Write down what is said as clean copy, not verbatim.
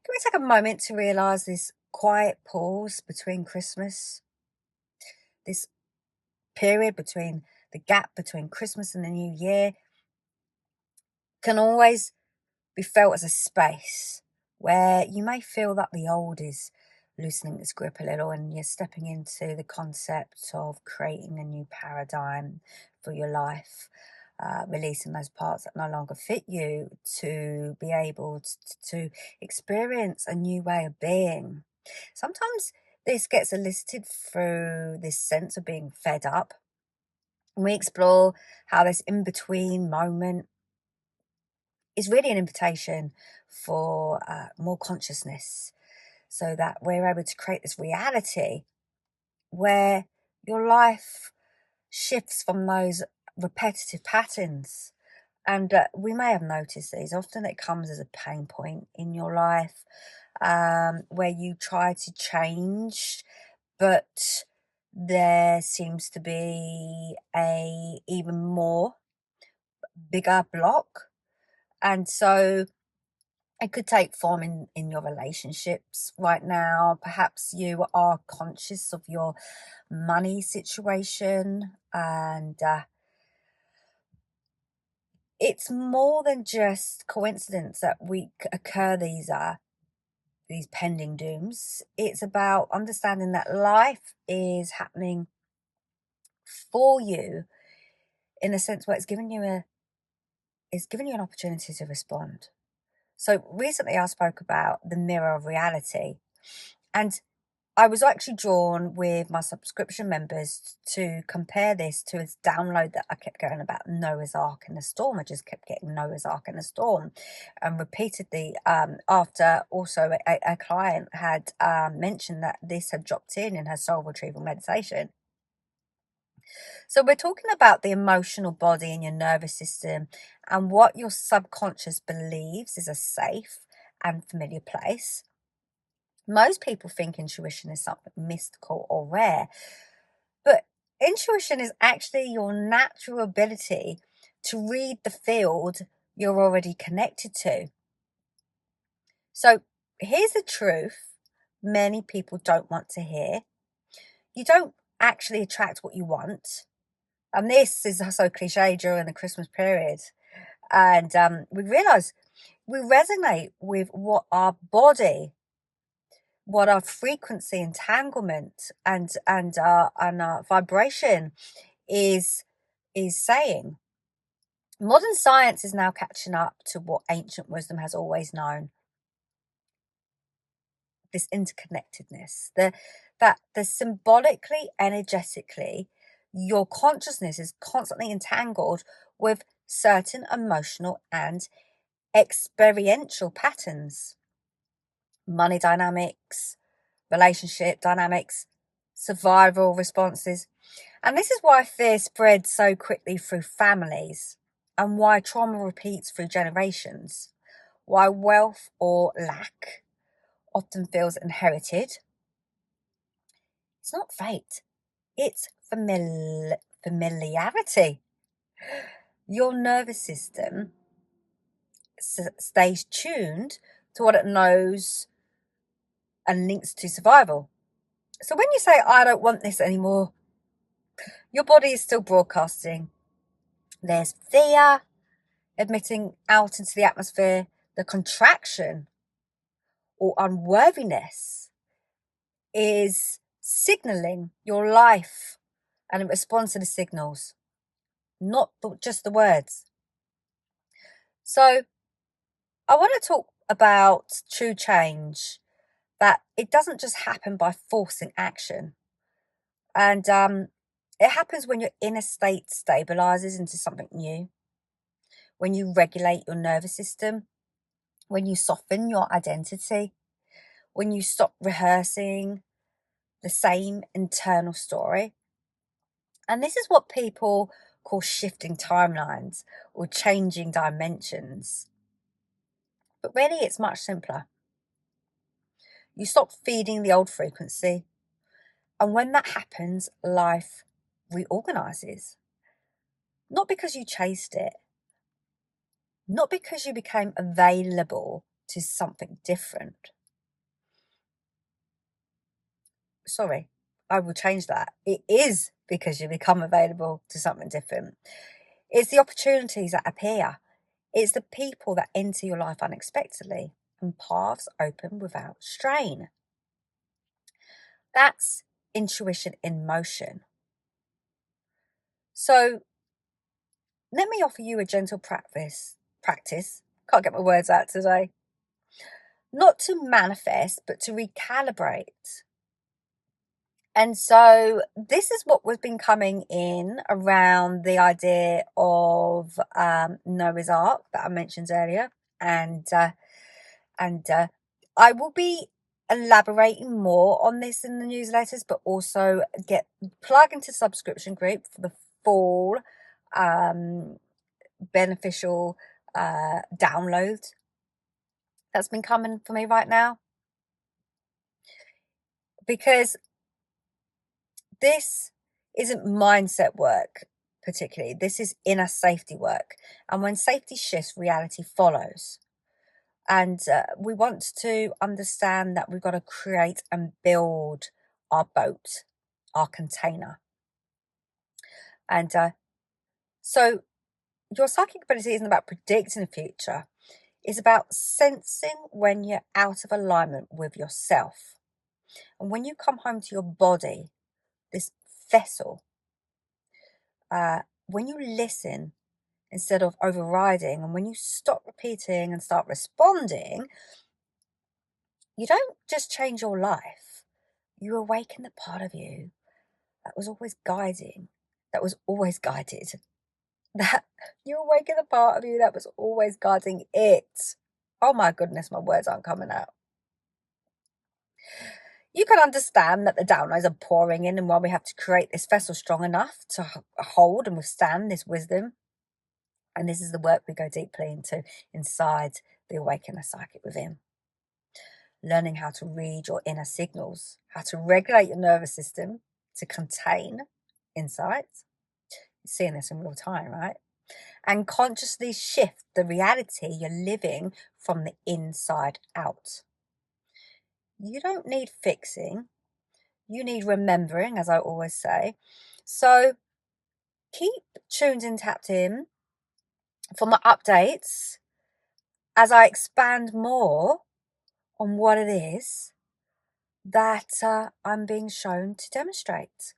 Can we take a moment to realize this quiet pause between Christmas, this period between the gap between Christmas and the New Year can always be felt as a space where you may feel that the old is loosening its grip a little and you're stepping into the concept of creating a new paradigm for your life, releasing those parts that no longer fit you to be able to experience a new way of being. Sometimes this gets elicited through this sense of being fed up. We explore how this in between moment is really an invitation for more consciousness so that we're able to create this reality where your life shifts from those repetitive patterns. And we may have noticed these. Often it comes as a pain point in your life, where you try to change, but there seems to be a even more bigger block. And so it could take form in your relationships right now. Perhaps you are conscious of your money situation, and it's more than just coincidence that we occur these pending dooms. It's about understanding that life is happening for you in a sense where it's giving you an opportunity to respond. So recently I spoke about the mirror of reality, and I was actually drawn with my subscription members to compare this to its download that I kept getting about Noah's Ark in the storm. I just kept getting Noah's Ark in the storm, and repeatedly after also a client had mentioned that this had dropped in her soul retrieval meditation. So we're talking about the emotional body and your nervous system and what your subconscious believes is a safe and familiar place. Most people think intuition is something mystical or rare, but intuition is actually your natural ability to read the field you're already connected to. So here's the truth many people don't want to hear. You don't actually attract what you want. And this is so cliche during the Christmas period. And we realize we resonate with what our body, what our frequency entanglement and our vibration is saying. Modern science is now catching up to what ancient wisdom has always known. This interconnectedness, that the symbolically, energetically, your consciousness is constantly entangled with certain emotional and experiential patterns, money dynamics, relationship dynamics, survival responses. And this is why fear spreads so quickly through families, and why trauma repeats through generations, why wealth or lack often feels inherited. It's not fate, it's familiarity. Your nervous system stays tuned to what it knows and links to survival. So when you say, I don't want this anymore, your body is still broadcasting. There's fear admitting out into the atmosphere, the contraction or unworthiness is signaling your life, and it responds to the signals, not just the words. So I want to talk about true change, that it doesn't just happen by forcing action. And it happens when your inner state stabilizes into something new, when you regulate your nervous system, when you soften your identity, when you stop rehearsing the same internal story. And this is what people call shifting timelines or changing dimensions. But really, it's much simpler. You stop feeding the old frequency. And when that happens, life reorganizes. Not because you chased it, not because you became available to something different, sorry, I will change that. It is because you become available to something different. It's the opportunities that appear. It's the people that enter your life unexpectedly and paths open without strain. That's intuition in motion. So let me offer you a gentle practice. Can't get my words out today. Not to manifest, but to recalibrate. And so this is what we've been coming in around the idea of Noah's Ark that I mentioned earlier. And I will be elaborating more on this in the newsletters, but also plug into subscription group for the full beneficial download that's been coming for me right now. Because this isn't mindset work particularly. This is inner safety work. And when safety shifts, reality follows. And we want to understand that we've got to create and build our boat, our container. And so your psychic ability isn't about predicting the future. It's about sensing when you're out of alignment with yourself. And when you come home to your body, this vessel, when you listen instead of overriding, and when you stop repeating and start responding, you don't just change your life. You awaken the part of you that was always guided. That you awaken the part of you that was always guiding it. Oh my goodness, my words aren't coming out. You can understand that the downloads are pouring in, and while we have to create this vessel strong enough to hold and withstand this wisdom, and this is the work we go deeply into inside the Awaken the Psychic Within. Learning how to read your inner signals, how to regulate your nervous system to contain insights. You're seeing this in real time, right? And consciously shift the reality you're living from the inside out. You don't need fixing. You need remembering, as I always say. So keep tuned and tapped in for my updates as I expand more on what it is that I'm being shown to demonstrate.